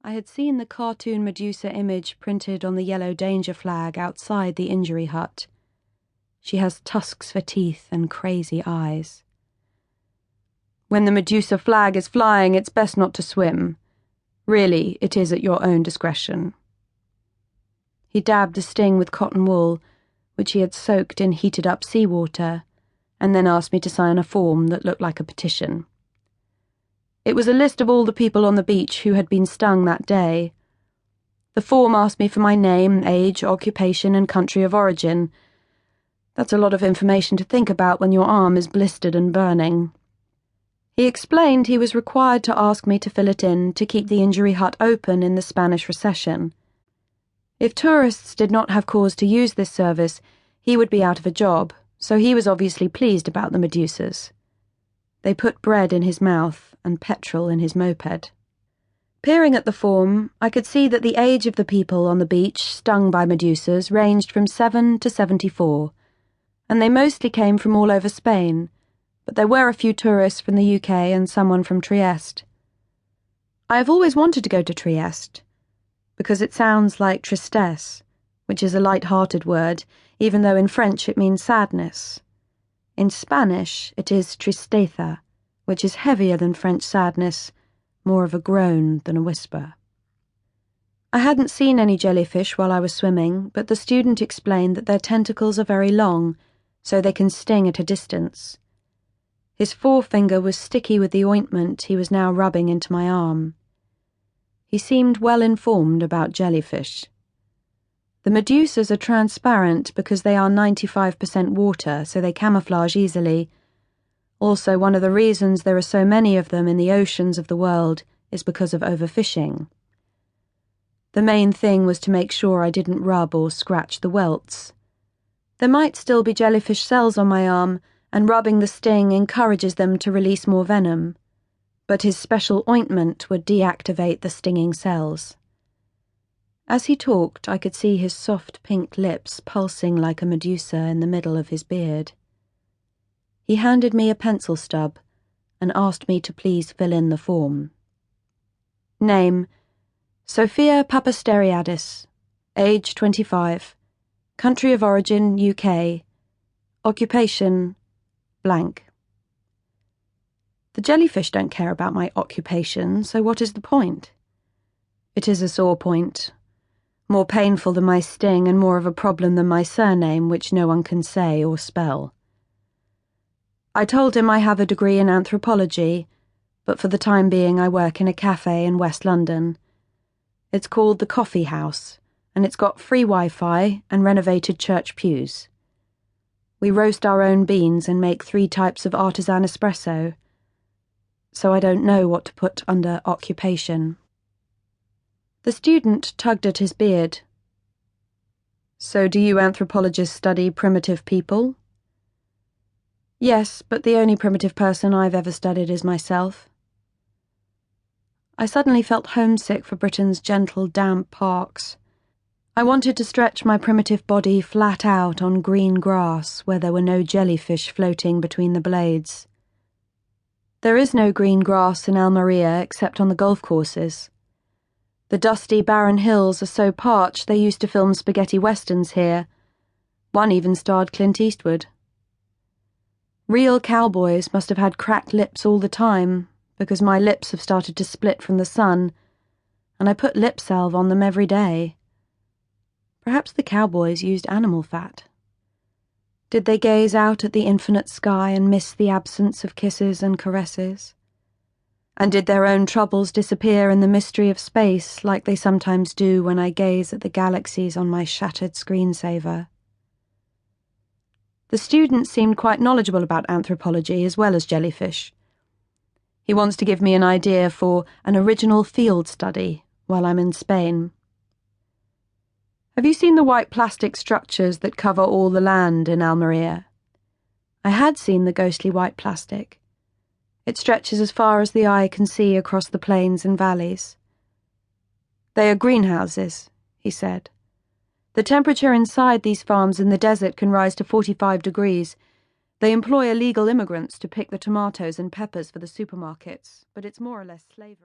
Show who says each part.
Speaker 1: I had seen the cartoon Medusa image printed on the yellow danger flag outside the injury hut. She has tusks for teeth and crazy eyes. When the Medusa flag is flying, it's best not to swim. Really, it is at your own discretion. He dabbed the sting with cotton wool, which he had soaked in heated-up seawater, and then asked me to sign a form that looked like a petition. It was a list of all the people on the beach who had been stung that day. The form asked me for my name, age, occupation, and country of origin. That's a lot of information to think about when your arm is blistered and burning. He explained he was required to ask me to fill it in to keep the injury hut open in the Spanish recession. If tourists did not have cause to use this service, he would be out of a job, so he was obviously pleased about the Medusas. They put bread in his mouth and petrol in his moped. Peering at the form, I could see that the age of the people on the beach stung by Medusas ranged from 7 to 74, and they mostly came from all over Spain, but there were a few tourists from the UK and someone from Trieste. I have always wanted to go to Trieste, because it sounds like tristesse, which is a light-hearted word, even though in French it means sadness. In Spanish, it is tristeza, which is heavier than French sadness, more of a groan than a whisper. I hadn't seen any jellyfish while I was swimming, but the student explained that their tentacles are very long, so they can sting at a distance. His forefinger was sticky with the ointment he was now rubbing into my arm. He seemed well informed about jellyfish. The Medusas are transparent because they are 95% water, so they camouflage easily. Also, one of the reasons there are so many of them in the oceans of the world is because of overfishing. The main thing was to make sure I didn't rub or scratch the welts. There might still be jellyfish cells on my arm, and rubbing the sting encourages them to release more venom, but his special ointment would deactivate the stinging cells. As he talked, I could see his soft pink lips pulsing like a Medusa in the middle of his beard. He handed me a pencil stub and asked me to please fill in the form. Name: Sofia Papasteriadis. Age 25. Country of origin UK. Occupation blank. The jellyfish don't care about my occupation, so what is the point? It is a sore point. More painful than my sting and more of a problem than my surname, which no one can say or spell. I told him I have a degree in anthropology, but for the time being I work in a cafe in West London. It's called the Coffee House, and it's got free Wi-Fi and renovated church pews. We roast our own beans and make 3 types of artisan espresso, so I don't know what to put under occupation. The student tugged at his beard. So do you anthropologists study primitive people? Yes, but the only primitive person I've ever studied is myself. I suddenly felt homesick for Britain's gentle, damp parks. I wanted to stretch my primitive body flat out on green grass where there were no jellyfish floating between the blades. There is no green grass in Almeria except on the golf courses. The dusty, barren hills are so parched they used to film spaghetti westerns here. One even starred Clint Eastwood. Real cowboys must have had cracked lips all the time, because my lips have started to split from the sun, and I put lip salve on them every day. Perhaps the cowboys used animal fat. Did they gaze out at the infinite sky and miss the absence of kisses and caresses? And did their own troubles disappear in the mystery of space like they sometimes do when I gaze at the galaxies on my shattered screensaver? The student seemed quite knowledgeable about anthropology as well as jellyfish. He wants to give me an idea for an original field study while I'm in Spain. Have you seen the white plastic structures that cover all the land in Almeria? I had seen the ghostly white plastic. It stretches as far as the eye can see across the plains and valleys. They are greenhouses, he said. The temperature inside these farms in the desert can rise to 45 degrees. They employ illegal immigrants to pick the tomatoes and peppers for the supermarkets, but it's more or less slavery.